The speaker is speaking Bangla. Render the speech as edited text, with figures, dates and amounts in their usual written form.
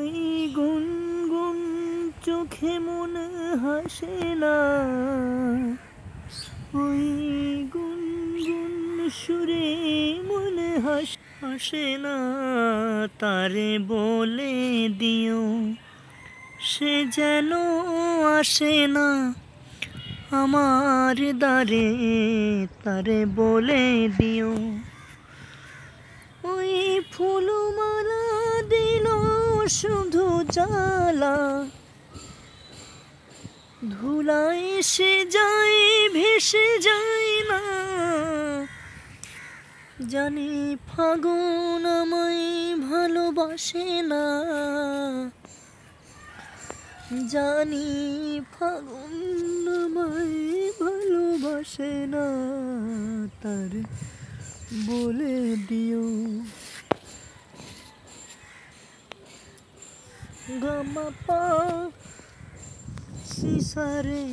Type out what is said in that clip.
ওই গুনগুন চোখে মনে হাসে না, ওই গুনগুন সুরে মনে হাসে না। তারে বলে দিও সে যেন আসে না আমার দ্বারে, তারে বলে দিও। ওই ফুলমালা দিল শুধু জ্বালা, ধুলায় সে যায় ভেসে যায় না। জানি ফাগুন আমায় ভালোবাসে না, জানি ফাগুন আমায় ভালোবাসে না। তার বলে দিও। গামা পা সিসারে